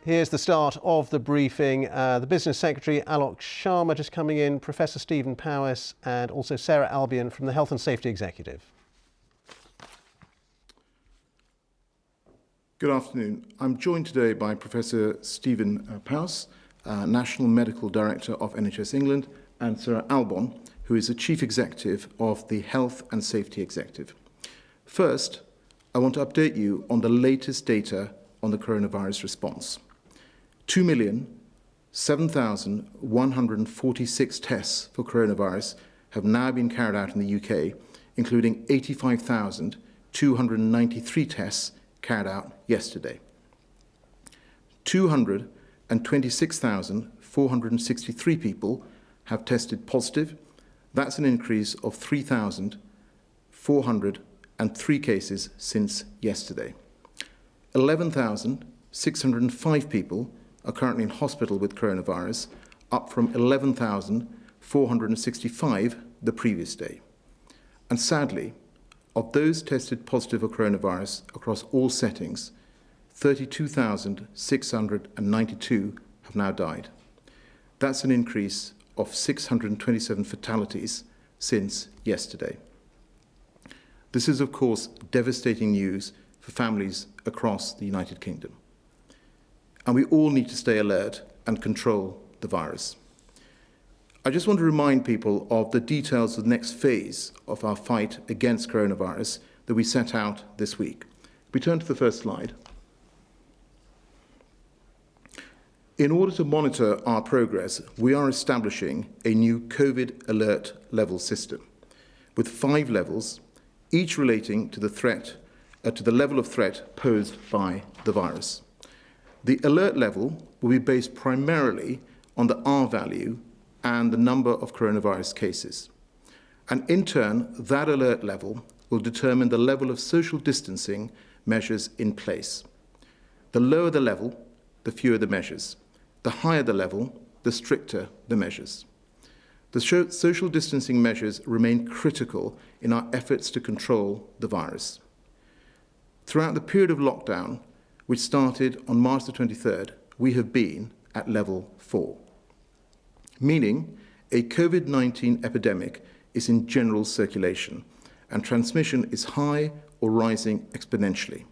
Here's the start of the briefing. The Business Secretary Alok Sharma just coming in, Professor Stephen Powis and also Sarah Albon from the Health and Safety Executive. Good afternoon. I'm joined today by Professor Stephen Powis, National Medical Director of NHS England, and Sarah Albon, who is the Chief Executive of the Health and Safety Executive. First, I want to update you on the latest data on the coronavirus response. 2,007,146 tests for coronavirus have now been carried out in the UK, including 85,293 tests carried out yesterday. 226,463 people have tested positive. That's an increase of 3,403 cases since yesterday. 11,605 people are currently in hospital with coronavirus, up from 11,465 the previous day. And sadly, of those tested positive for coronavirus across all settings, 32,692 have now died. That's an increase of 627 fatalities since yesterday. This is, of course, devastating news for families across the United Kingdom. And we all need to stay alert and control the virus. I just want to remind people of the details of the next phase of our fight against coronavirus that we set out this week. We turn to the first slide. In order to monitor our progress, we are establishing a new COVID alert level system with 5 levels, each relating to the threat, to the level of threat posed by the virus. The alert level will be based primarily on the R value and the number of coronavirus cases. And in turn, that alert level will determine the level of social distancing measures in place. The lower the level, the fewer the measures. The higher the level, the stricter the measures. The social distancing measures remain critical in our efforts to control the virus. Throughout the period of lockdown, which started on March the 23rd, we have been at level 4, meaning a COVID-19 epidemic is in general circulation and transmission is high or rising exponentially.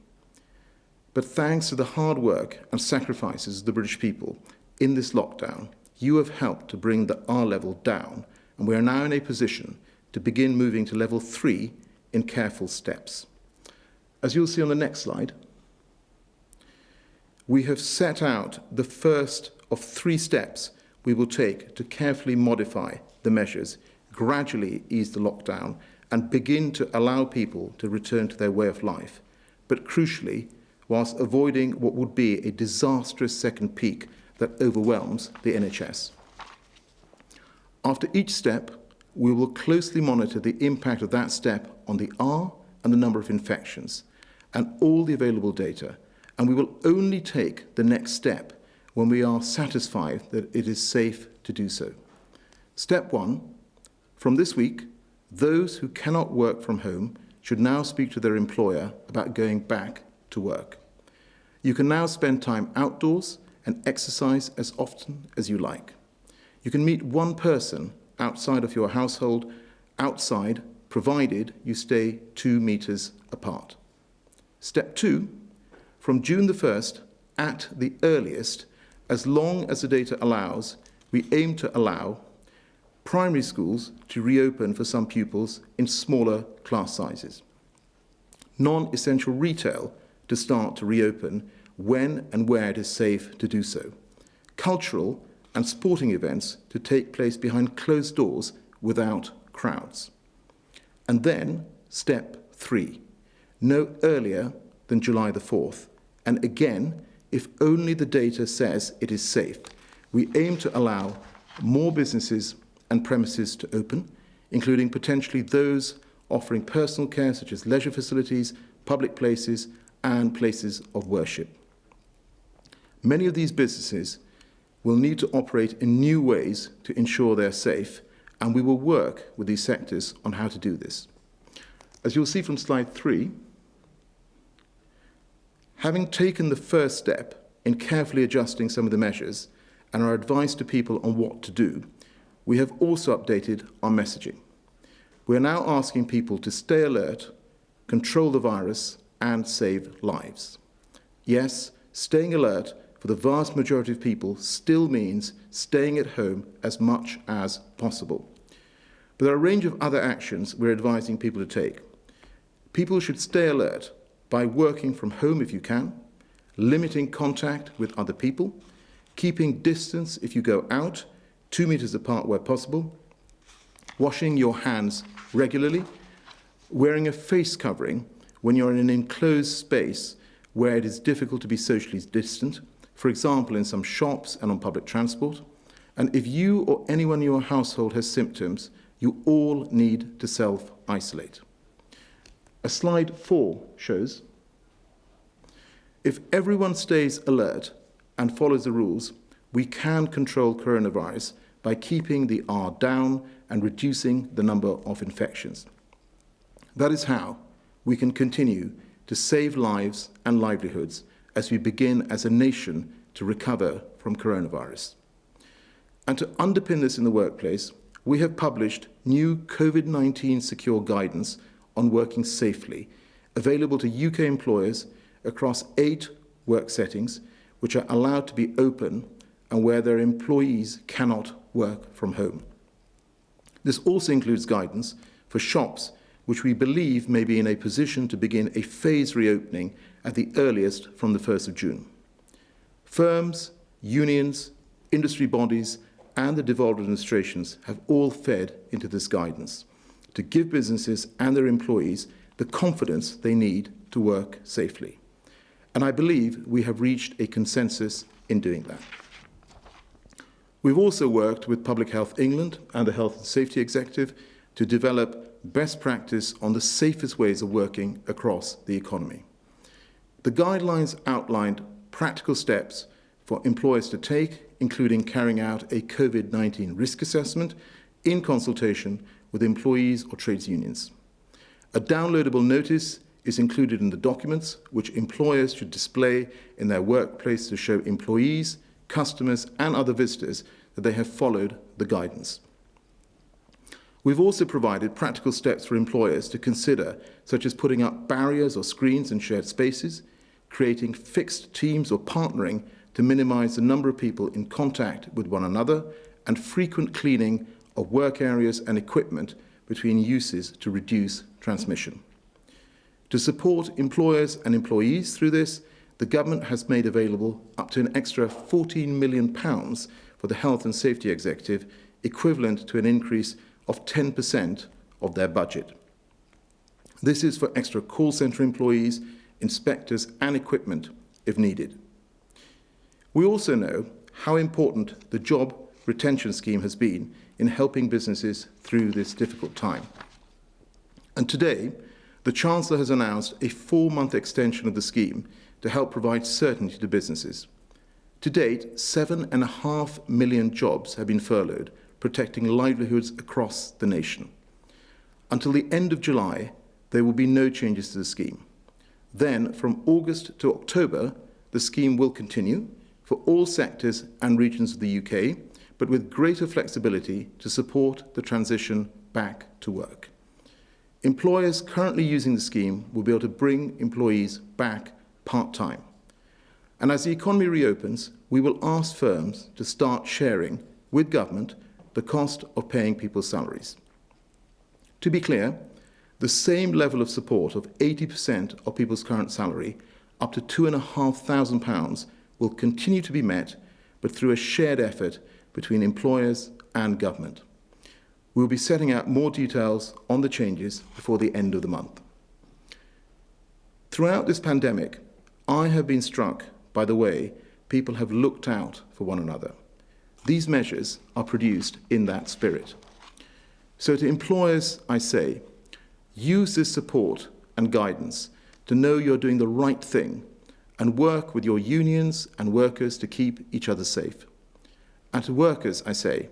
But thanks to the hard work and sacrifices of the British people in this lockdown, you have helped to bring the R level down, and we are now in a position to begin moving to level 3 in careful steps. As you'll see on the next slide, we have set out the first of 3 steps we will take to carefully modify the measures, gradually ease the lockdown, and begin to allow people to return to their way of life, but crucially, whilst avoiding what would be a disastrous second peak that overwhelms the NHS. After each step, we will closely monitor the impact of that step on the R and the number of infections, and all the available data, and we will only take the next step when we are satisfied that it is safe to do so. Step 1, from this week, those who cannot work from home should now speak to their employer about going back to work. You can now spend time outdoors and exercise as often as you like. You can meet one person outside of your household, outside, provided you stay 2 meters apart. Step 2, from June the 1st, at the earliest, as long as the data allows, we aim to allow primary schools to reopen for some pupils in smaller class sizes. Non-essential retail to start to reopen when and where it is safe to do so. Cultural and sporting events to take place behind closed doors without crowds. And then, step 3, no earlier than July the 4th. And again, if only the data says it is safe, we aim to allow more businesses and premises to open, including potentially those offering personal care such as leisure facilities, public places, and places of worship. Many of these businesses will need to operate in new ways to ensure they're safe, and we will work with these sectors on how to do this. As you'll see from slide 3, having taken the first step in carefully adjusting some of the measures and our advice to people on what to do, we have also updated our messaging. We are now asking people to stay alert, control the virus, and save lives. Yes, staying alert for the vast majority of people still means staying at home as much as possible. But there are a range of other actions we're advising people to take. People should stay alert by working from home if you can, limiting contact with other people, keeping distance if you go out, 2 meters apart where possible, washing your hands regularly, wearing a face covering when you're in an enclosed space where it is difficult to be socially distant, for example, in some shops and on public transport. And if you or anyone in your household has symptoms, you all need to self-isolate. As slide 4 shows, if everyone stays alert and follows the rules, we can control coronavirus by keeping the R down and reducing the number of infections. That is how we can continue to save lives and livelihoods as we begin as a nation to recover from coronavirus. And to underpin this in the workplace, we have published new Covid-19 secure guidance on working safely, available to UK employers across 8 work settings, which are allowed to be open and where their employees cannot work from home. This also includes guidance for shops which we believe may be in a position to begin a phased reopening at the earliest from the 1st of June. Firms, unions, industry bodies, and the devolved administrations have all fed into this guidance to give businesses and their employees the confidence they need to work safely. And I believe we have reached a consensus in doing that. We've also worked with Public Health England and the Health and Safety Executive to develop best practice on the safest ways of working across the economy. The guidelines outlined practical steps for employers to take, including carrying out a COVID-19 risk assessment in consultation with employees or trades unions. A downloadable notice is included in the documents which employers should display in their workplace to show employees, customers, and other visitors that they have followed the guidance. We've also provided practical steps for employers to consider, such as putting up barriers or screens in shared spaces, creating fixed teams or partnering to minimize the number of people in contact with one another, and frequent cleaning of work areas and equipment between uses to reduce transmission. To support employers and employees through this, the government has made available up to an extra £14 million for the Health and Safety Executive, equivalent to an increase of 10% of their budget. This is for extra call centre employees, inspectors, and equipment if needed. We also know how important the job retention scheme has been in helping businesses through this difficult time. And today, the Chancellor has announced a 4-month extension of the scheme to help provide certainty to businesses. To date, 7.5 million jobs have been furloughed, protecting livelihoods across the nation. Until the end of July, there will be no changes to the scheme. Then, from August to October, the scheme will continue for all sectors and regions of the UK, but with greater flexibility to support the transition back to work. Employers currently using the scheme will be able to bring employees back part-time. And as the economy reopens, we will ask firms to start sharing with government the cost of paying people's salaries. To be clear, the same level of support of 80% of people's current salary, up to £2,500, will continue to be met, but through a shared effort between employers and government. We'll be setting out more details on the changes before the end of the month. Throughout this pandemic, I have been struck by the way people have looked out for one another. These measures are produced in that spirit. So to employers, I say, use this support and guidance to know you're doing the right thing and work with your unions and workers to keep each other safe. And to workers, I say,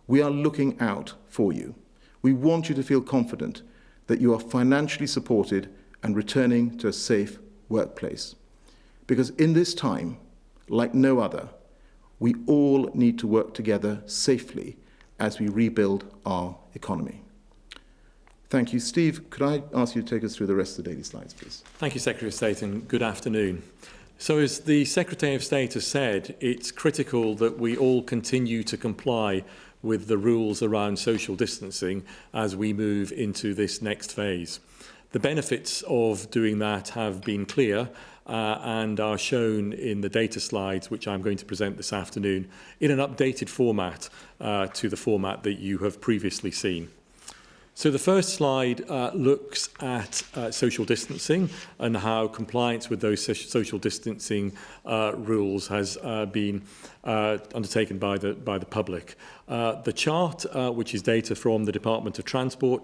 we are looking out for you. We want you to feel confident that you are financially supported and returning to a safe workplace. Because in this time, like no other. We all need to work together safely as we rebuild our economy. Thank you. Steve, could I ask you to take us through the rest of the daily slides, please? Thank you, Secretary of State, and good afternoon. So as the Secretary of State has said, it's critical that we all continue to comply with the rules around social distancing as we move into this next phase. The benefits of doing that have been clear and are shown in the data slides, which I'm going to present this afternoon, in an updated format to the format that you have previously seen. So the first slide looks at social distancing and how compliance with those social distancing rules has been undertaken by the public. The chart, which is data from the Department of Transport,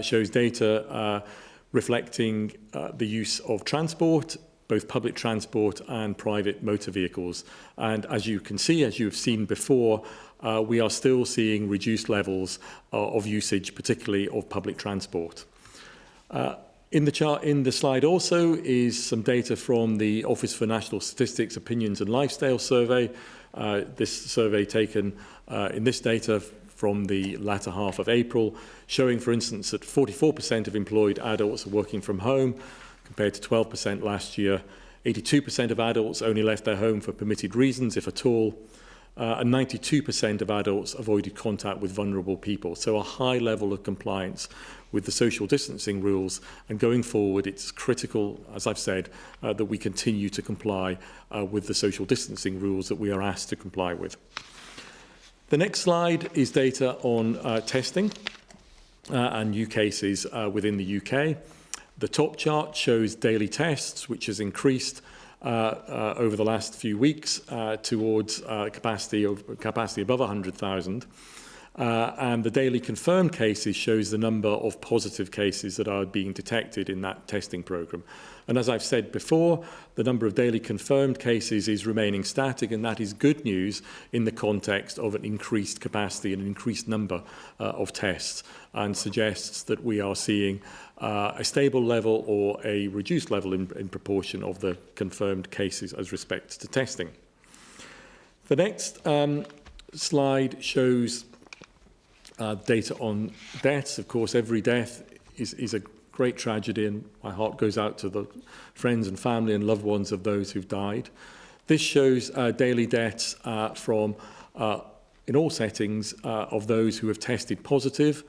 shows data reflecting the use of transport, both public transport and private motor vehicles. And as you can see, as you have seen before, we are still seeing reduced levels of usage, particularly of public transport. In the chart, in the slide also is some data from the Office for National Statistics Opinions and Lifestyle Survey. This survey taken in this data from the latter half of April, showing, for instance, that 44% of employed adults are working from home, compared to 12% last year. 82% of adults only left their home for permitted reasons, if at all. And 92% of adults avoided contact with vulnerable people. So a high level of compliance with the social distancing rules. And going forward, it's critical, as I've said, that we continue to comply with the social distancing rules that we are asked to comply with. The next slide is data on testing and new cases within the UK. The top chart shows daily tests, which has increased over the last few weeks towards capacity above 100,000. And the daily confirmed cases shows the number of positive cases that are being detected in that testing programme. And as I've said before, the number of daily confirmed cases is remaining static, and that is good news in the context of an increased capacity and an increased number of tests, and suggests that we are seeing a stable level or a reduced level in proportion of the confirmed cases as respects to testing. The next slide shows data on deaths. Of course, every death is a great tragedy, and my heart goes out to the friends and family and loved ones of those who've died. This shows daily deaths from, in all settings, of those who have tested positive.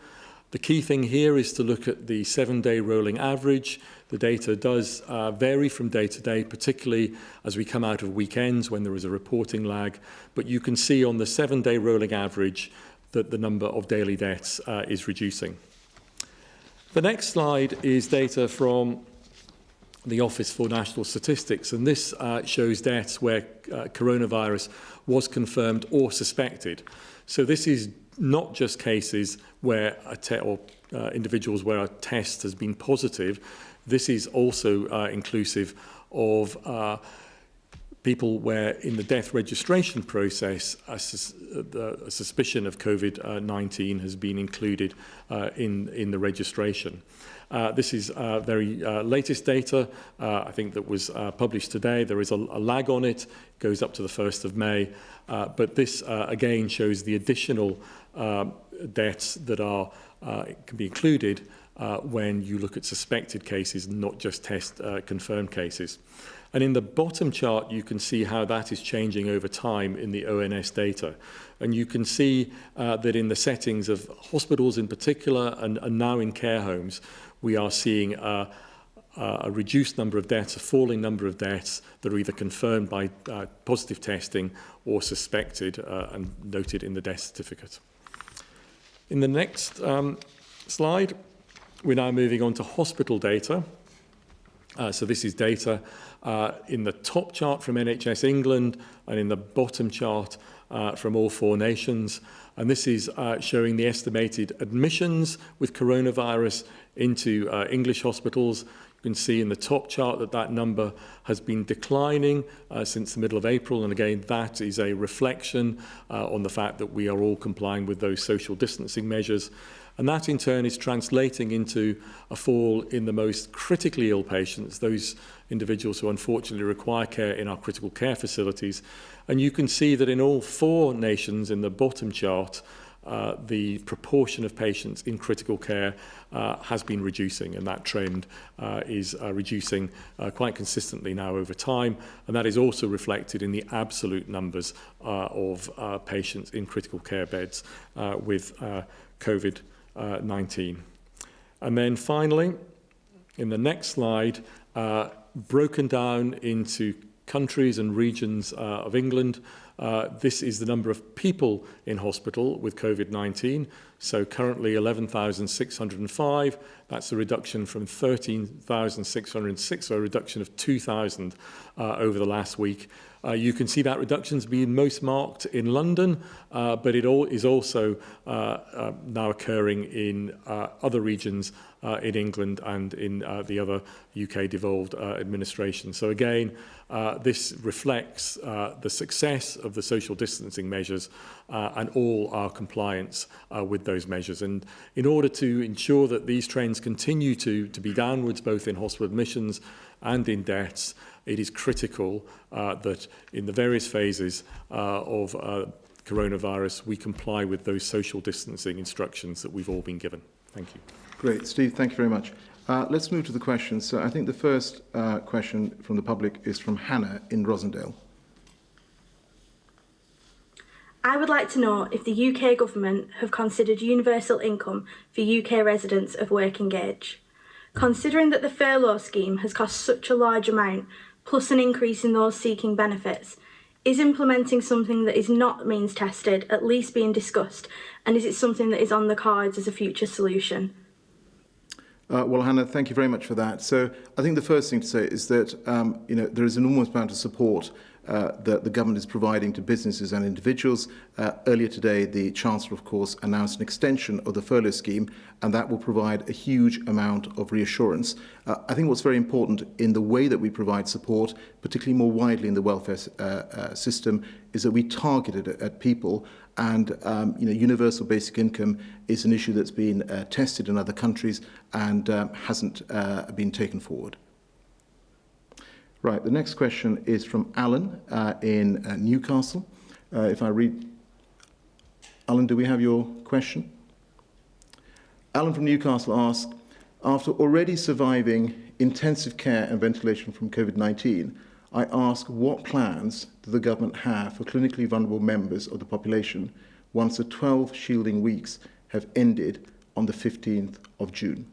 The key thing here is to look at the 7-day rolling average. The data does vary from day to day, particularly as we come out of weekends when there is a reporting lag. But you can see on the 7-day rolling average that the number of daily deaths is reducing. The next slide is data from the Office for National Statistics, and this shows deaths where coronavirus was confirmed or suspected. So this is not just cases where individuals where a test has been positive. This is also inclusive of people where in the death registration process a suspicion of Covid-19 has been included in the registration. This is very latest data, I think that was published today. There is a lag on it, goes up to the 1st of May, but this again shows the additional deaths that can be included when you look at suspected cases, not just test confirmed cases. And in the bottom chart, you can see how that is changing over time in the ONS data. And you can see that in the settings of hospitals in particular, and now in care homes, we are seeing a reduced number of deaths, a falling number of deaths that are either confirmed by positive testing or suspected and noted in the death certificate. In the next slide, we're now moving on to hospital data. So this is data in the top chart from NHS England and in the bottom chart from all 4 nations. And this is showing the estimated admissions with coronavirus into English hospitals. can see in the top chart that that number has been declining since the middle of April. And again, that is a reflection on the fact that we are all complying with those social distancing measures. And that in turn is translating into a fall in the most critically ill patients, those individuals who unfortunately require care in our critical care facilities. And you can see that in all 4 nations in the bottom chart, the proportion of patients in critical care has been reducing, and that trend is reducing quite consistently now over time, and that is also reflected in the absolute numbers of patients in critical care beds with COVID-19. And then finally, in the next slide, broken down into countries and regions of England, this is the number of people in hospital with COVID-19. So currently 11,605. That's a reduction from 13,606, so a reduction of 2,000 over the last week. You can see that reduction's been most marked in London, but it is also now occurring in other regions in England and in the other UK devolved administrations. So again, this reflects the success of the social distancing measures and all our compliance with those measures. And in order to ensure that these trends continue to be downwards, both in hospital admissions and in deaths, it is critical that in the various phases of coronavirus, we comply with those social distancing instructions that we've all been given. Thank you. Great. Steve, thank you very much. Let's move to the questions. So I think the first question from the public is from Hannah in Rosendale. I would like to know if the UK government have considered universal income for UK residents of working age. Considering that the furlough scheme has cost such a large amount, plus an increase in those seeking benefits, is implementing something that is not means tested at least being discussed, and is it something that is on the cards as a future solution? Well, Hannah, thank you very much for that. So I think the first thing to say is that there is an enormous amount of support that the government is providing to businesses and individuals. Earlier today, the Chancellor, of course, announced an extension of the furlough scheme, and that will provide a huge amount of reassurance. I think what's very important in the way that we provide support, particularly more widely in the welfare system, is that we target it at people. And universal basic income is an issue that's been tested in other countries and hasn't been taken forward. Right, the next question is from Alan in Newcastle. If I read, Alan, do we have your question? Alan from Newcastle asks, after already surviving intensive care and ventilation from COVID-19, I ask what plans do the government have for clinically vulnerable members of the population once the 12 shielding weeks have ended on the 15th of June?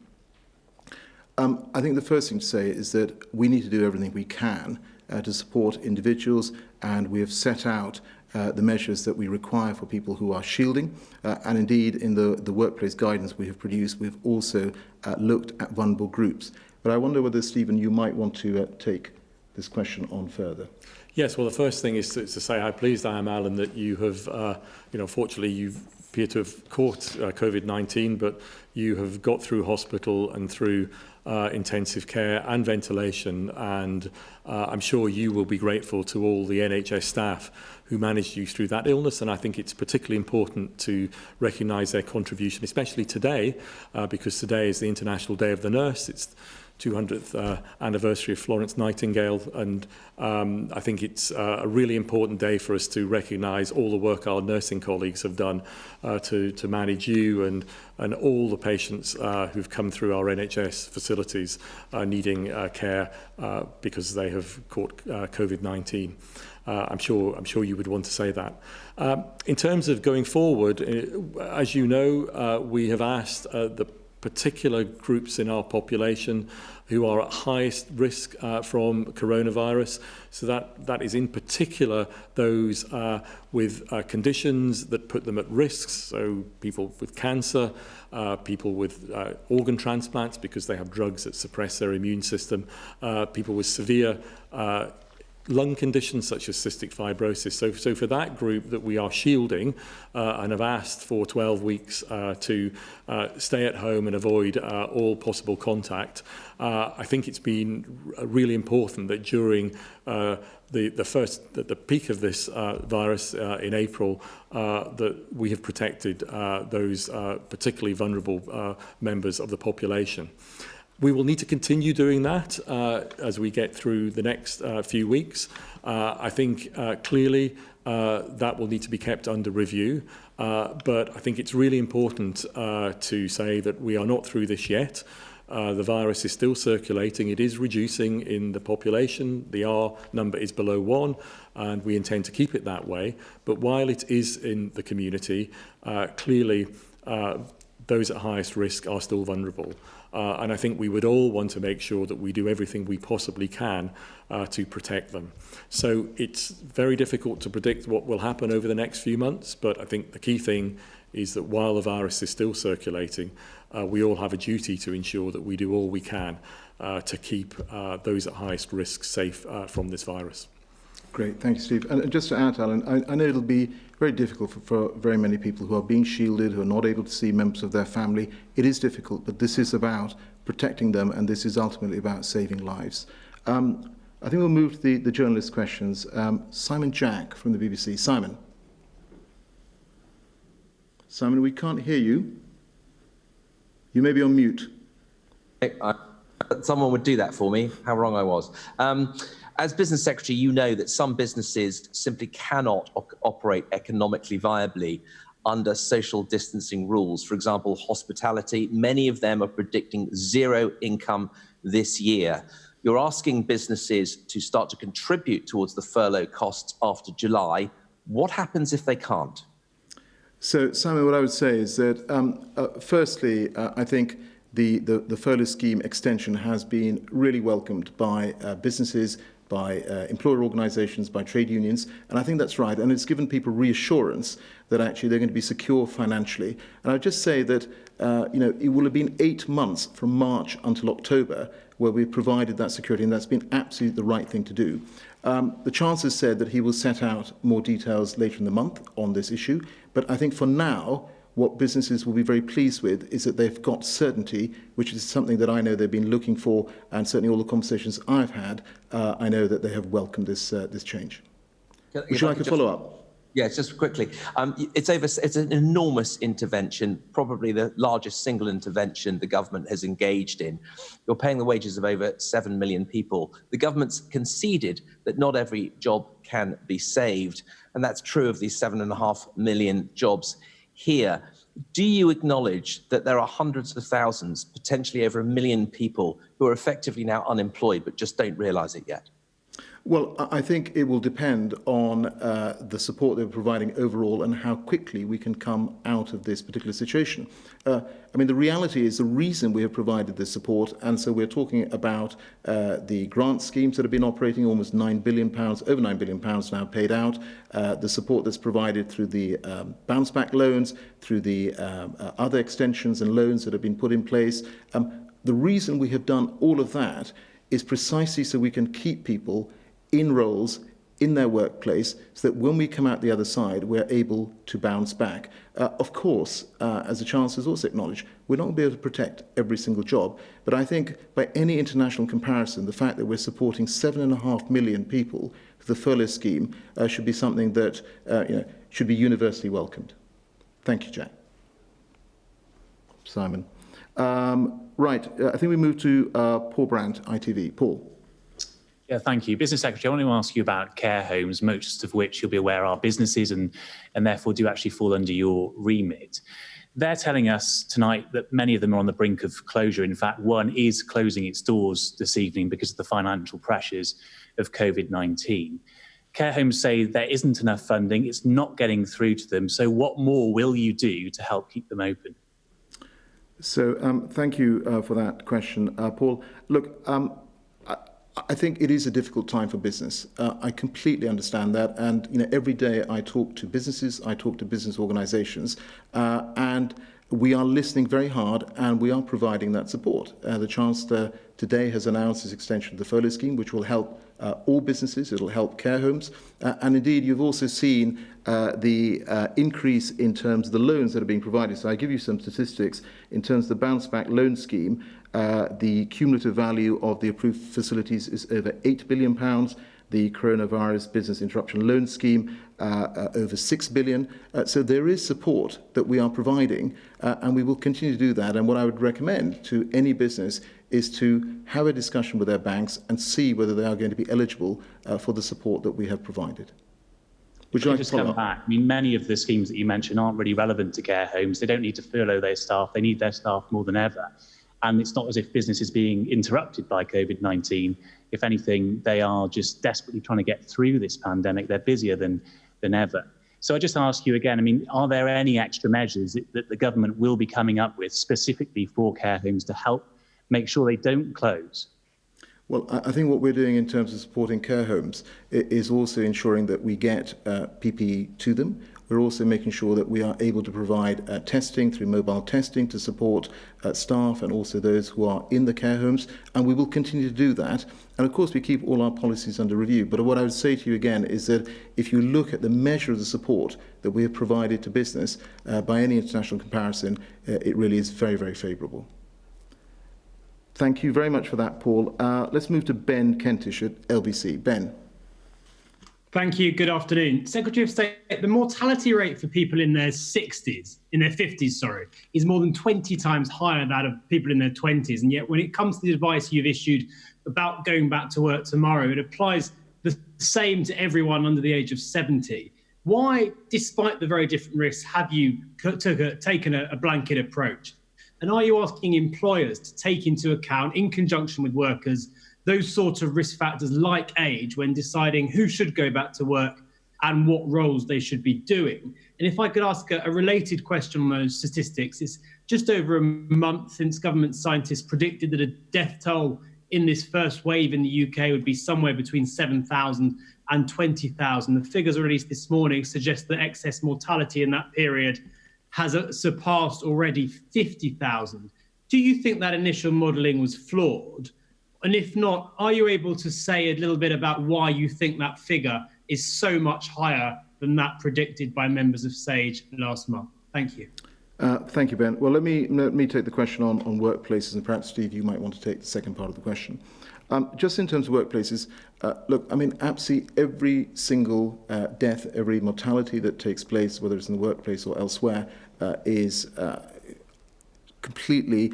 I think the first thing to say is that we need to do everything we can to support individuals, and we have set out the measures that we require for people who are shielding. And indeed, in the workplace guidance we have produced, we've also looked at vulnerable groups. But I wonder whether, Stephen, you might want to take this question on further. Yes, well, the first thing is to say how pleased I am, Alan, that you have, fortunately, you appear to have caught COVID-19, but you have got through hospital and through intensive care and ventilation, and I'm sure you will be grateful to all the NHS staff who managed you through that illness. And I think it's particularly important to recognise their contribution, especially today, because today is the International Day of the Nurse. It's 200th anniversary of Florence Nightingale, and I think it's a really important day for us to recognise all the work our nursing colleagues have done to manage you and all the patients who've come through our NHS facilities needing care because they have caught COVID-19. I'm sure you would want to say that. In terms of going forward, as you know, we have asked the particular groups in our population who are at highest risk from coronavirus. So that is in particular those with conditions that put them at risk. So people with cancer, people with organ transplants because they have drugs that suppress their immune system, people with severe lung conditions such as cystic fibrosis. So for that group that we are shielding and have asked for 12 weeks to stay at home and avoid all possible contact, I think it's been really important that during the peak of this virus in April, that we have protected those particularly vulnerable members of the population. We will need to continue doing that as we get through the next few weeks. I think clearly that will need to be kept under review, but I think it's really important to say that we are not through this yet. The virus is still circulating. It is reducing in the population. The R number is below 1, and we intend to keep it that way. But while it is in the community, clearly those at highest risk are still vulnerable. And I think we would all want to make sure that we do everything we possibly can to protect them. So it's very difficult to predict what will happen over the next few months, but I think the key thing is that while the virus is still circulating, we all have a duty to ensure that we do all we can to keep those at highest risk safe from this virus. Great, thank you, Steve. And just to add, Alan, I know it'll be very difficult for very many people who are being shielded, who are not able to see members of their family. It is difficult, but this is about protecting them, and this is ultimately about saving lives. I think we'll move to the journalist questions. Simon Jack from the BBC. Simon, we can't hear you. You may be on mute. Someone would do that for me. How wrong I was. As Business Secretary, you know that some businesses simply cannot operate economically viably under social distancing rules. For example, hospitality, many of them are predicting zero income this year. You're asking businesses to start to contribute towards the furlough costs after July. What happens if they can't? So, Simon, what I would say is that, firstly, I think the furlough scheme extension has been really welcomed by businesses, by employer organisations, by trade unions, and I think that's right. And it's given people reassurance that actually they're going to be secure financially. And I'd just say that it will have been 8 months from March until October where we provided that security, and that's been absolutely the right thing to do. The Chancellor said that he will set out more details later in the month on this issue, but I think for now, what businesses will be very pleased with is that they've got certainty, which is something that I know they've been looking for, and certainly all the conversations I've had, I know that they have welcomed this change. Would you like a follow-up? Yes, just quickly. It's an enormous intervention, probably the largest single intervention the government has engaged in. You're paying the wages of over 7 million people. The government's conceded that not every job can be saved, and that's true of these 7.5 million jobs here. Do you acknowledge that there are hundreds of thousands, potentially over 1 million people who are effectively now unemployed but just don't realise it yet? Well, I think it will depend on the support they're providing overall and how quickly we can come out of this particular situation. The reality is the reason we have provided this support, and so we're talking about the grant schemes that have been operating, almost £9 billion, over £9 billion now paid out, the support that's provided through the bounce back loans, through the other extensions and loans that have been put in place. The reason we have done all of that is precisely so we can keep people in roles in their workplace so that when we come out the other side, we're able to bounce back. Of course, as the Chancellor has also acknowledged, we're not going to be able to protect every single job, but I think by any international comparison, the fact that we're supporting 7.5 million people through the furlough scheme should be something that should be universally welcomed. Thank you, Jack. Simon. Right, I think we move to Paul Brandt, ITV. Paul. Yeah, thank you. Business Secretary, I want to ask you about care homes, most of which you'll be aware are businesses and therefore do actually fall under your remit. They're telling us tonight that many of them are on the brink of closure. In fact, one is closing its doors this evening because of the financial pressures of Covid-19. Care homes say there isn't enough funding, it's not getting through to them. So what more will you do to help keep them open? So thank you for that question, Paul. Look, I think it is a difficult time for business. I completely understand that, and every day I talk to businesses, I talk to business organisations, and we are listening very hard and we are providing that support. The Chancellor today has announced his extension of the furlough scheme, which will help all businesses, it'll help care homes. And indeed, you've also seen the increase in terms of the loans that are being provided. So I give you some statistics. In terms of the bounce back loan scheme, the cumulative value of the approved facilities is over £8 billion. The coronavirus business interruption loan scheme, over £6 billion. So there is support that we are providing, and we will continue to do that. And what I would recommend to any business is to have a discussion with their banks and see whether they are going to be eligible for the support that we have provided. Would you like to follow up? Back? I mean, many of the schemes that you mentioned aren't really relevant to care homes. They don't need to furlough their staff. They need their staff more than ever. And it's not as if business is being interrupted by Covid-19. If anything, they are just desperately trying to get through this pandemic. They're busier than ever. So I just ask you again, I mean, are there any extra measures that the government will be coming up with specifically for care homes to help make sure they don't close? Well, I think what we're doing in terms of supporting care homes is also ensuring that we get PPE to them. We're also making sure that we are able to provide testing through mobile testing to support staff and also those who are in the care homes, and we will continue to do that. And of course, we keep all our policies under review. But what I would say to you again is that if you look at the measure of the support that we have provided to business by any international comparison, it really is very, very favourable. Thank you very much for that, Paul. Let's move to Ben Kentish at LBC. Ben. Thank you. Good afternoon. Secretary of State, the mortality rate for people in their 50s, is more than 20 times higher than that of people in their 20s. And yet when it comes to the advice you've issued about going back to work tomorrow, it applies the same to everyone under the age of 70. Why, despite the very different risks, have you taken a blanket approach? And are you asking employers to take into account, in conjunction with workers, those sorts of risk factors like age when deciding who should go back to work and what roles they should be doing? And if I could ask a related question on those statistics, it's just over a month since government scientists predicted that a death toll in this first wave in the UK would be somewhere between 7,000 and 20,000. The figures released this morning suggest that excess mortality in that period has surpassed already 50,000. Do you think that initial modelling was flawed? And if not, are you able to say a little bit about why you think that figure is so much higher than that predicted by members of SAGE last month? Thank you. Thank you, Ben. Well, let me take the question on workplaces, and perhaps, Steve, you might want to take the second part of the question. Just in terms of workplaces, look, I mean, absolutely every single death, every mortality that takes place, whether it's in the workplace or elsewhere, is completely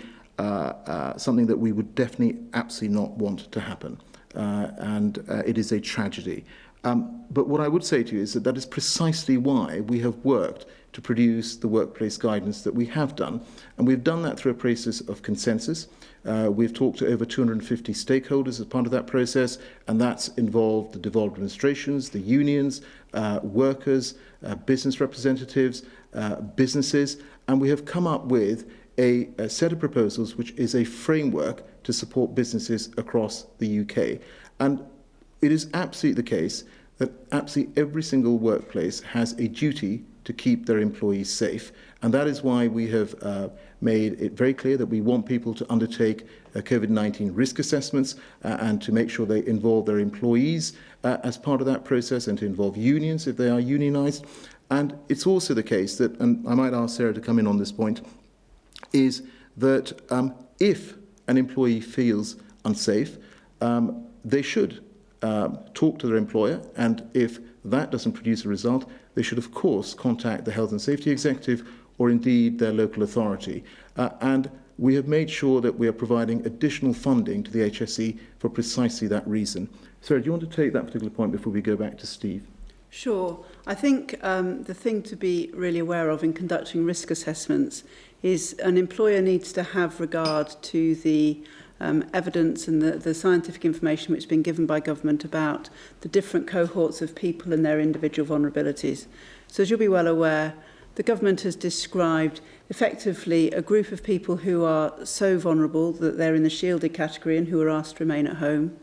something that we would definitely absolutely not want to happen. And it is a tragedy. But what I would say to you is that is precisely why we have worked to produce the workplace guidance that we have done. And we've done that through a process of consensus. We've talked to over 250 stakeholders as part of that process, and that's involved the devolved administrations, the unions, workers, business representatives, businesses, and we have come up with a set of proposals which is a framework to support businesses across the UK. And it is absolutely the case that absolutely every single workplace has a duty to keep their employees safe. And that is why we have made it very clear that we want people to undertake COVID-19 risk assessments and to make sure they involve their employees as part of that process, and to involve unions if they are unionised. And it's also the case that, and I might ask Sarah to come in on this point, is that if an employee feels unsafe, they should talk to their employer, and if that doesn't produce a result, they should of course contact the Health and Safety Executive or indeed their local authority. And we have made sure that we are providing additional funding to the HSE for precisely that reason. Sarah, do you want to take that particular point before we go back to Steve? Sure. I think the thing to be really aware of in conducting risk assessments is an employer needs to have regard to the evidence and the scientific information which has been given by government about the different cohorts of people and their individual vulnerabilities. So as you'll be well aware, the government has described effectively a group of people who are so vulnerable that they're in the shielded category and who are asked to remain at home.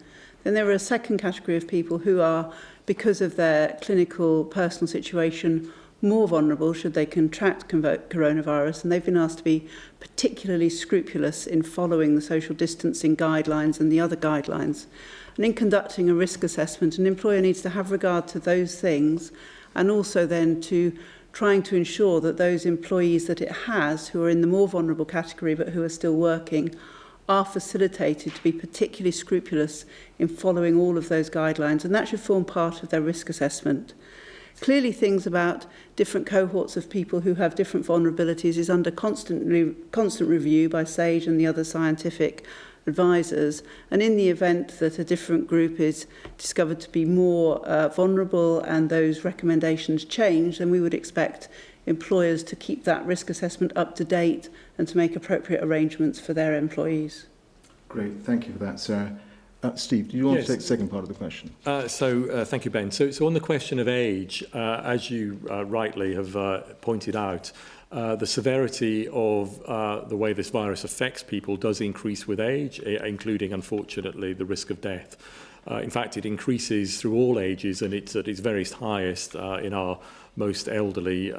Then there are a second category of people who are, because of their clinical personal situation, more vulnerable should they contract coronavirus, and they've been asked to be particularly scrupulous in following the social distancing guidelines and the other guidelines. And in conducting a risk assessment, an employer needs to have regard to those things, and also then to trying to ensure that those employees that it has who are in the more vulnerable category but who are still working are facilitated to be particularly scrupulous in following all of those guidelines, and that should form part of their risk assessment. Clearly, things about different cohorts of people who have different vulnerabilities is under constant review by SAGE and the other scientific advisors, and in the event that a different group is discovered to be more vulnerable and those recommendations change, then we would expect employers to keep that risk assessment up to date and to make appropriate arrangements for their employees. Great, thank you for that, Sarah. Steve, do you want to take the second part of the question? Thank you, Ben. So on the question of age, as you rightly have pointed out, the severity of the way this virus affects people does increase with age, including, unfortunately, the risk of death. In fact, it increases through all ages, and it's at its very highest in our most elderly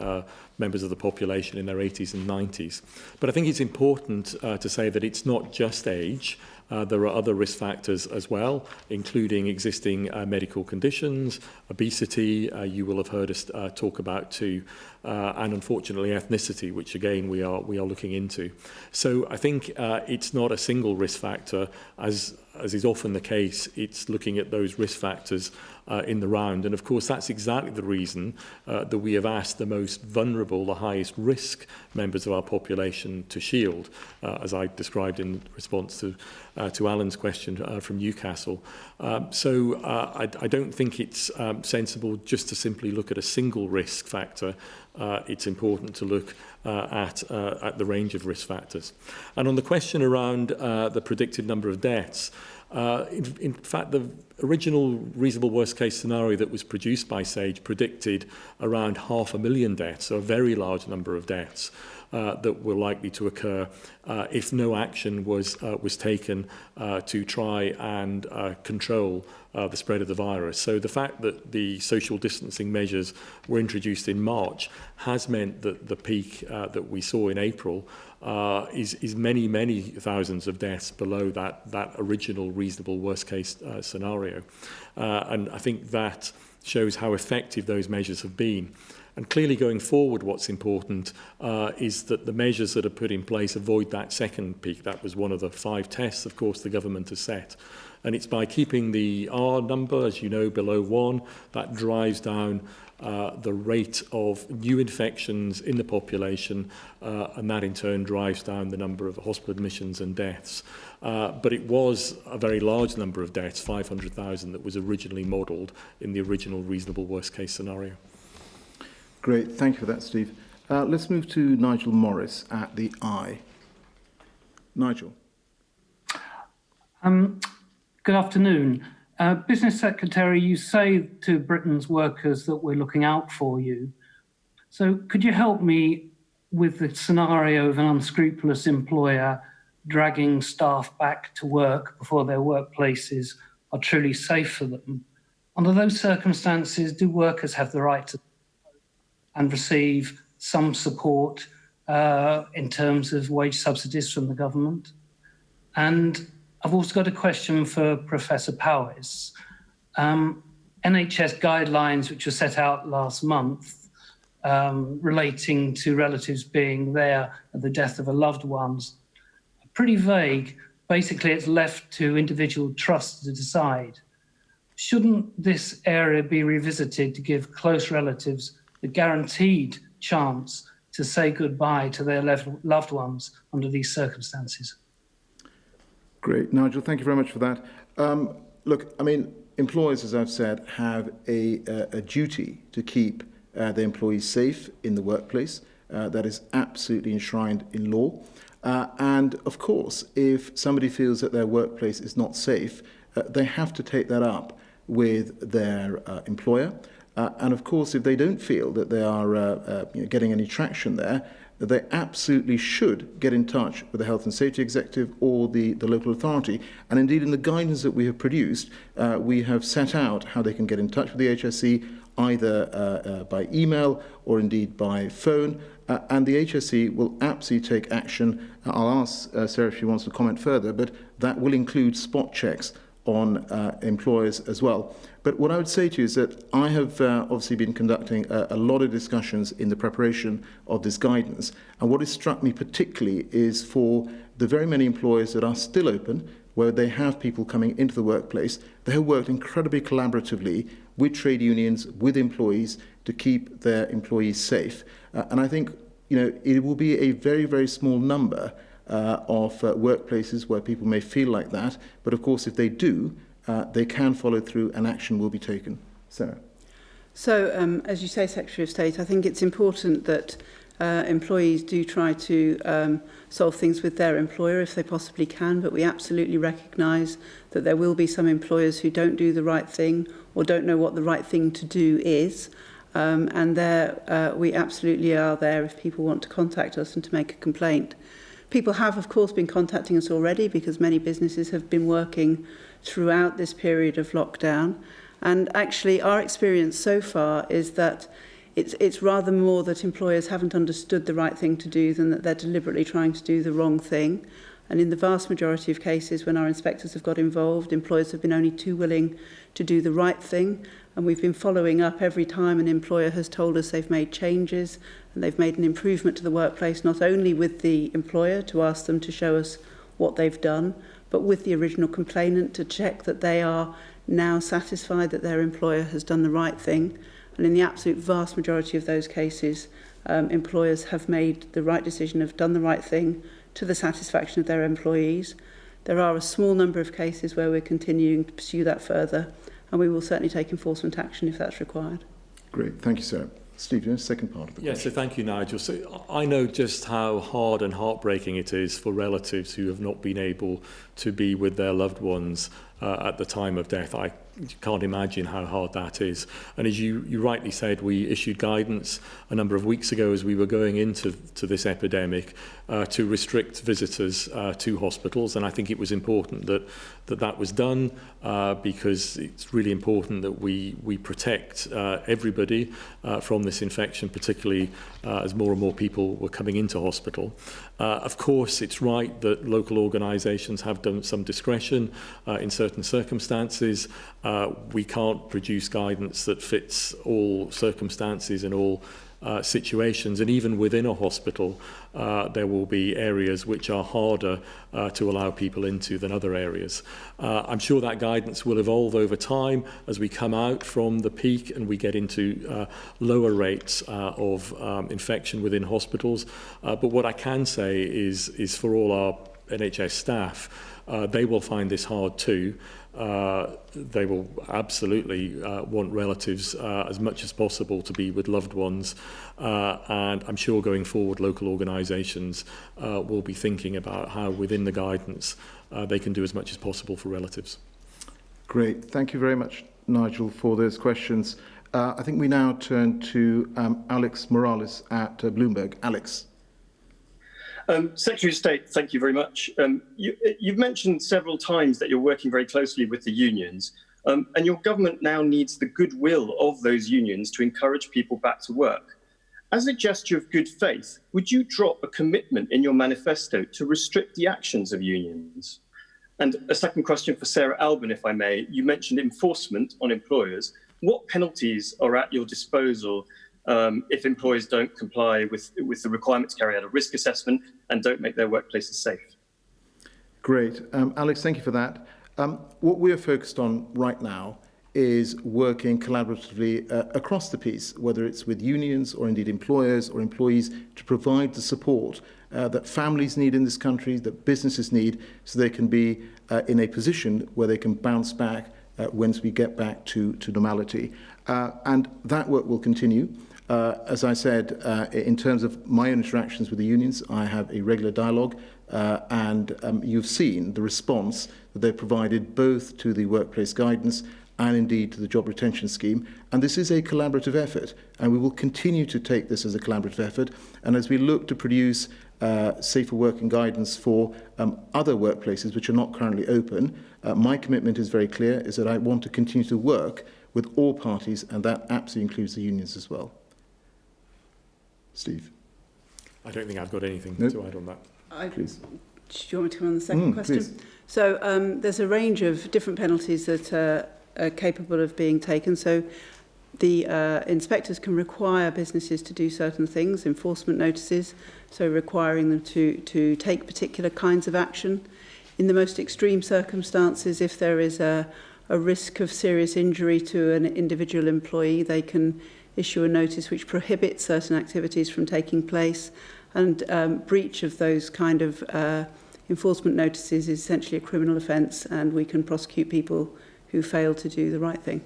members of the population in their 80s and 90s. But I think it's important to say that it's not just age. There are other risk factors as well, including existing medical conditions, obesity, you will have heard us talk about too, and unfortunately ethnicity, which again we are looking into. So I think it's not a single risk factor, as is often the case. It's looking at those risk factors in the round, and of course that's exactly the reason that we have asked the most vulnerable, the highest risk members of our population to shield, as I described in response to Alan's question from Newcastle. So I don't think it's sensible just to simply look at a single risk factor. It's important to look at the range of risk factors. And on the question around the predicted number of deaths, in fact, the original reasonable worst-case scenario that was produced by SAGE predicted around 500,000 deaths, so a very large number of deaths that were likely to occur if no action was taken to try and control the spread of the virus. So the fact that the social distancing measures were introduced in March has meant that the peak that we saw in April is many, many thousands of deaths below that original reasonable worst-case scenario. And I think that shows how effective those measures have been. And clearly going forward, what's important is that the measures that are put in place avoid that second peak. That was one of the 5 tests, of course, the government has set. And it's by keeping the R number, as you know, below 1, that drives down the rate of new infections in the population, and that in turn drives down the number of hospital admissions and deaths. But it was a very large number of deaths, 500,000, that was originally modelled in the original reasonable worst-case scenario. Great, thank you for that, Steve. Let's move to Nigel Morris at the I. Nigel. Good afternoon. Business Secretary, you say to Britain's workers that we're looking out for you. So could you help me with the scenario of an unscrupulous employer dragging staff back to work before their workplaces are truly safe for them? Under those circumstances, do workers have the right to and receive some support in terms of wage subsidies from the government? And I've also got a question for Professor Powis. NHS guidelines, which were set out last month, relating to relatives being there at the death of a loved one, are pretty vague. Basically, it's left to individual trusts to decide. Shouldn't this area be revisited to give close relatives the guaranteed chance to say goodbye to their loved ones under these circumstances? Great. Nigel, thank you very much for that. Look, I mean, employers, as I've said, have a duty to keep their employees safe in the workplace. That is absolutely enshrined in law. And of course, if somebody feels that their workplace is not safe, they have to take that up with their employer. And of course, if they don't feel that they are getting any traction there, they absolutely should get in touch with the Health and Safety Executive or the local authority. And indeed, in the guidance that we have produced, we have set out how they can get in touch with the HSE, either by email or indeed by phone. And the HSE will absolutely take action. I'll ask Sarah if she wants to comment further, but that will include spot checks on employers as well. But what I would say to you is that I have obviously been conducting a lot of discussions in the preparation of this guidance. And what has struck me particularly is for the very many employers that are still open, where they have people coming into the workplace, they have worked incredibly collaboratively with trade unions, with employees, to keep their employees safe. And I think, it will be a very, very small number of workplaces where people may feel like that. But of course, if they do, they can follow through and action will be taken. Sarah. So, as you say, Secretary of State, I think it's important that employees do try to solve things with their employer if they possibly can, but we absolutely recognise that there will be some employers who don't do the right thing or don't know what the right thing to do is. And there, we absolutely are there if people want to contact us and to make a complaint. People have, of course, been contacting us already because many businesses have been working throughout this period of lockdown. And actually, our experience so far is that it's rather more that employers haven't understood the right thing to do than that they're deliberately trying to do the wrong thing. And in the vast majority of cases, when our inspectors have got involved, employers have been only too willing to do the right thing. And we've been following up every time an employer has told us they've made changes and they've made an improvement to the workplace, not only with the employer to ask them to show us what they've done, but with the original complainant to check that they are now satisfied that their employer has done the right thing. And in the absolute vast majority of those cases, employers have made the right decision, have done the right thing to the satisfaction of their employees. There are a small number of cases where we're continuing to pursue that further, and we will certainly take enforcement action if that's required. Great, thank you, Sarah. Steve, second part of the question. So thank you, Nigel. So I know just how hard and heartbreaking it is for relatives who have not been able to be with their loved ones at the time of death. I can't imagine how hard that is. And as you rightly said, we issued guidance a number of weeks ago as we were going into this epidemic to restrict visitors to hospitals. And I think it was important that was done because it's really important that we protect everybody from this infection, particularly as more and more people were coming into hospital. Of course, it's right that local organisations have done some discretion in certain circumstances. We can't produce guidance that fits all circumstances and all situations, and even within a hospital there will be areas which are harder to allow people into than other areas. I'm sure that guidance will evolve over time as we come out from the peak and we get into lower rates of infection within hospitals. But what I can say is for all our NHS staff, they will find this hard too. They will absolutely want relatives as much as possible to be with loved ones, and I'm sure going forward local organisations will be thinking about how within the guidance they can do as much as possible for relatives. Great, thank you very much, Nigel, for those questions. I think we now turn to Alex Morales at Bloomberg. Alex. Secretary of State, thank you very much. You've mentioned several times that you're working very closely with the unions, and your government now needs the goodwill of those unions to encourage people back to work. As a gesture of good faith, would you drop a commitment in your manifesto to restrict the actions of unions? And a second question for Sarah Albon, if I may. You mentioned enforcement on employers. What penalties are at your disposal if employers don't comply with the requirement to carry out a risk assessment and don't make their workplaces safe? Great. Alex, thank you for that. What we're focused on right now is working collaboratively across the piece, whether it's with unions or indeed employers or employees, to provide the support that families need in this country, that businesses need, so they can be in a position where they can bounce back once we get back to normality. And that work will continue. As I said, in terms of my interactions with the unions, I have a regular dialogue, and you've seen the response that they've provided both to the workplace guidance and indeed to the job retention scheme. And this is a collaborative effort, and we will continue to take this as a collaborative effort. And as we look to produce safer working guidance for other workplaces which are not currently open, my commitment is very clear, is that I want to continue to work with all parties, and that absolutely includes the unions as well. Steve? I don't think I've got anything to add on that. Please. Do you want me to come on the second question? Please. So there's a range of different penalties that are capable of being taken. So the inspectors can require businesses to do certain things, enforcement notices, so requiring them to take particular kinds of action. In the most extreme circumstances, if there is a risk of serious injury to an individual employee, they can issue a notice which prohibits certain activities from taking place. And breach of those kind of enforcement notices is essentially a criminal offence, and we can prosecute people who fail to do the right thing.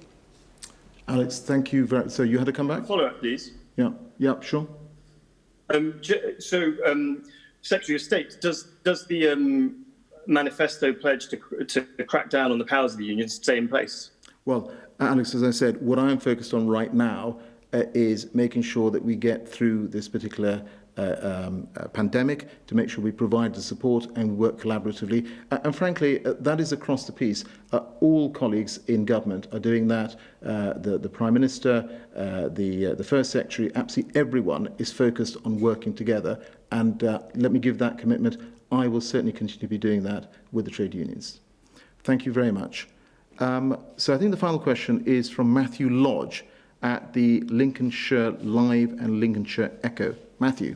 Alex, thank you very much. So you had to come back? Follow up, please. Yeah, sure. Secretary of State, does the manifesto pledge to crack down on the powers of the unions stay in place? Well, Alex, as I said, what I'm focused on right now is making sure that we get through this particular pandemic, to make sure we provide the support and work collaboratively. And frankly, that is across the piece. All colleagues in government are doing that. The Prime Minister, the First Secretary, absolutely everyone is focused on working together. And let me give that commitment. I will certainly continue to be doing that with the trade unions. Thank you very much. So I think the final question is from Matthew Lodge at the Lincolnshire Live and Lincolnshire Echo. Matthew.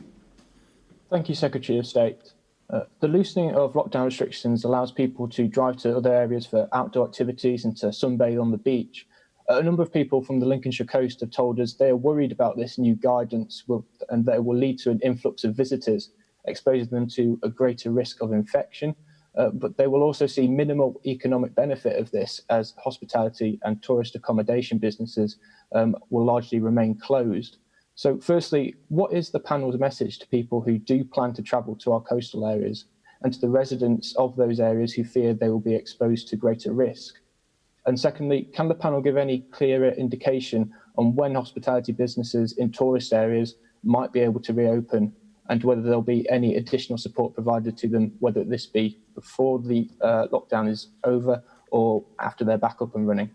Thank you, Secretary of State. The loosening of lockdown restrictions allows people to drive to other areas for outdoor activities and to sunbathe on the beach. A number of people from the Lincolnshire coast have told us they are worried about this new guidance and that it will lead to an influx of visitors, exposing them to a greater risk of infection. But they will also see minimal economic benefit of this, as hospitality and tourist accommodation businesses will largely remain closed. So firstly, what is the panel's message to people who do plan to travel to our coastal areas, and to the residents of those areas who fear they will be exposed to greater risk? And secondly, can the panel give any clearer indication on when hospitality businesses in tourist areas might be able to reopen, and whether there'll be any additional support provided to them, whether this be before the lockdown is over or after they're back up and running?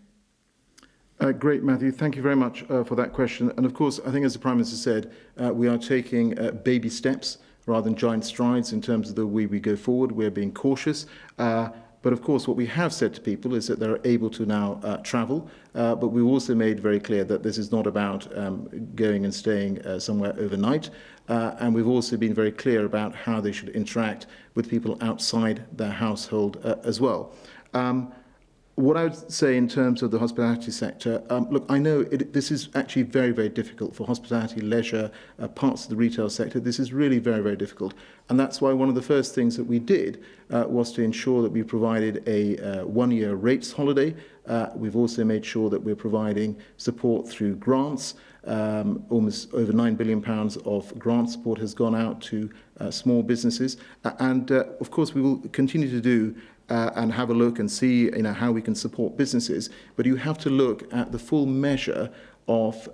Great, Matthew. Thank you very much for that question. And of course, I think as the Prime Minister said, we are taking baby steps rather than giant strides in terms of the way we go forward. We're being cautious. But of course, what we have said to people is that they're able to now travel. But we've also made very clear that this is not about going and staying somewhere overnight. And we've also been very clear about how they should interact with people outside their household as well. What I would say in terms of the hospitality sector, look, I know this is actually very, very difficult for hospitality, leisure, parts of the retail sector. This is really very, very difficult. And that's why one of the first things that we did was to ensure that we provided a one-year rates holiday. We've also made sure that we're providing support through grants. Almost over £9 billion of grant support has gone out to small businesses. And of course, we will continue to do and have a look and see how we can support businesses. But you have to look at the full measure of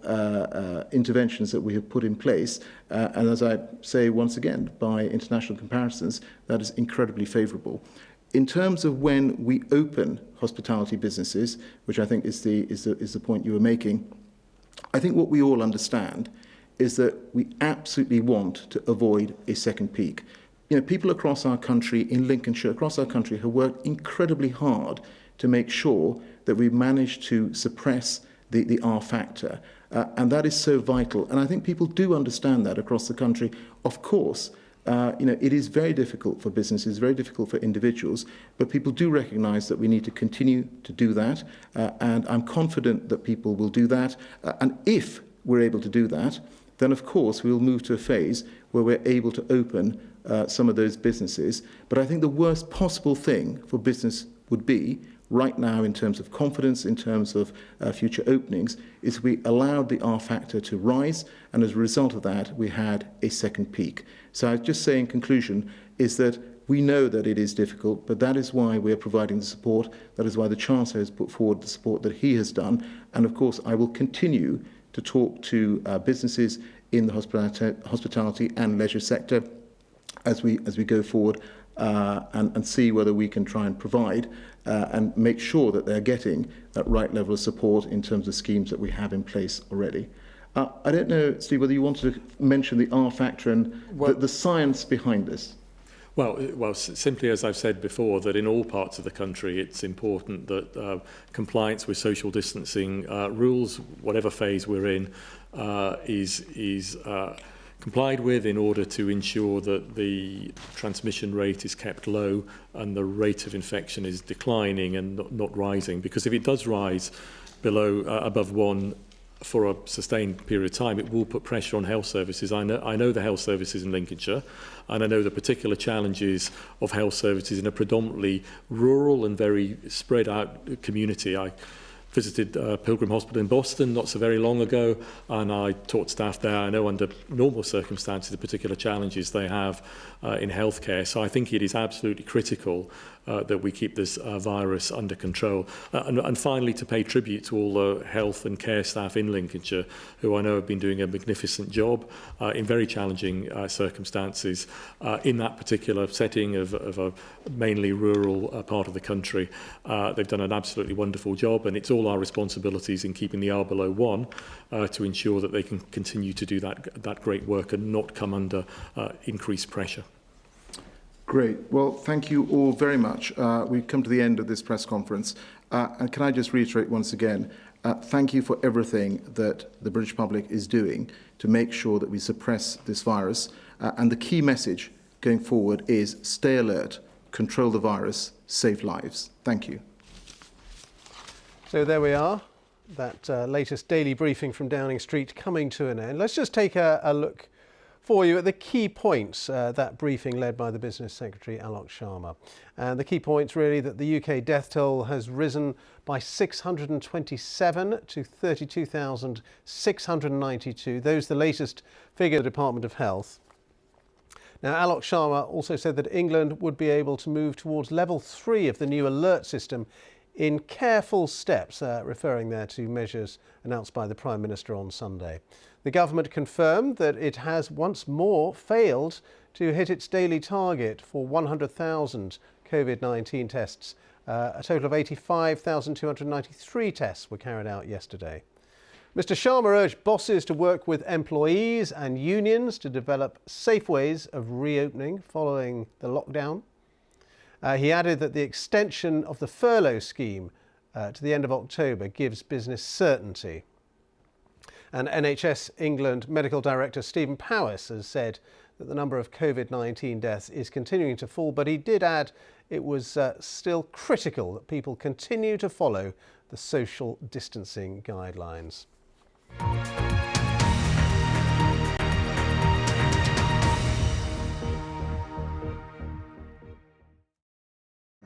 interventions that we have put in place. And as I say once again, by international comparisons, that is incredibly favourable. In terms of when we open hospitality businesses, which I think is the point you were making, I think what we all understand is that we absolutely want to avoid a second peak. People across our country, in Lincolnshire, across our country, have worked incredibly hard to make sure that we've managed to suppress the R factor. And that is so vital. And I think people do understand that across the country. Of course, it is very difficult for businesses, very difficult for individuals, but people do recognise that we need to continue to do that. And I'm confident that people will do that. And if we're able to do that, then of course we'll move to a phase where we're able to open some of those businesses. But I think the worst possible thing for business would be, right now in terms of confidence, in terms of future openings, is we allowed the R factor to rise, and as a result of that, we had a second peak. So I'd just say in conclusion is that we know that it is difficult, but that is why we're providing the support. That is why the Chancellor has put forward the support that he has done. And of course, I will continue to talk to businesses in the hospitality and leisure sector as we go forward. and see whether we can try and provide and make sure that they're getting that right level of support in terms of schemes that we have in place already. I don't know, Steve, whether you wanted to mention the R factor and the science behind this. Well, simply as I've said before, that in all parts of the country, it's important that compliance with social distancing rules, whatever phase we're in, is complied with in order to ensure that the transmission rate is kept low and the rate of infection is declining and not rising. Because if it does rise above 1 for a sustained period of time, it will put pressure on health services. I know the health services in Lincolnshire, and I know the particular challenges of health services in a predominantly rural and very spread out community. I visited Pilgrim Hospital in Boston not so very long ago, and I taught staff there. I know under normal circumstances the particular challenges they have in healthcare. So I think it is absolutely critical that we keep this virus under control. And finally, to pay tribute to all the health and care staff in Lincolnshire, who I know have been doing a magnificent job in very challenging circumstances in that particular setting of a mainly rural part of the country. They've done an absolutely wonderful job, and it's all our responsibilities in keeping the R below 1 to ensure that they can continue to do that great work and not come under increased pressure. Great. Well, thank you all very much. We've come to the end of this press conference. And can I just reiterate once again, thank you for everything that the British public is doing to make sure that we suppress this virus. And the key message going forward is stay alert, control the virus, save lives. Thank you. So there we are, that latest daily briefing from Downing Street coming to an end. Let's just take a look for you at the key points, that briefing led by the Business Secretary Alok Sharma. And the key points really that the UK death toll has risen by 627 to 32,692. Those the latest figure of the Department of Health. Now, Alok Sharma also said that England would be able to move towards level 3 of the new alert system in careful steps, referring there to measures announced by the Prime Minister on Sunday. The government confirmed that it has once more failed to hit its daily target for 100,000 Covid-19 tests. A total of 85,293 tests were carried out yesterday. Mr. Sharma urged bosses to work with employees and unions to develop safe ways of reopening following the lockdown. He added that the extension of the furlough scheme to the end of October gives business certainty. And NHS England Medical Director Stephen Powis has said that the number of Covid-19 deaths is continuing to fall, but he did add it was still critical that people continue to follow the social distancing guidelines.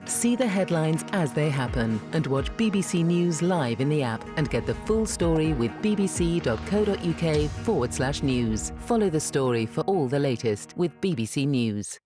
See the headlines as they happen and watch BBC News live in the app and get the full story with bbc.co.uk/news. Follow the story for all the latest with BBC News.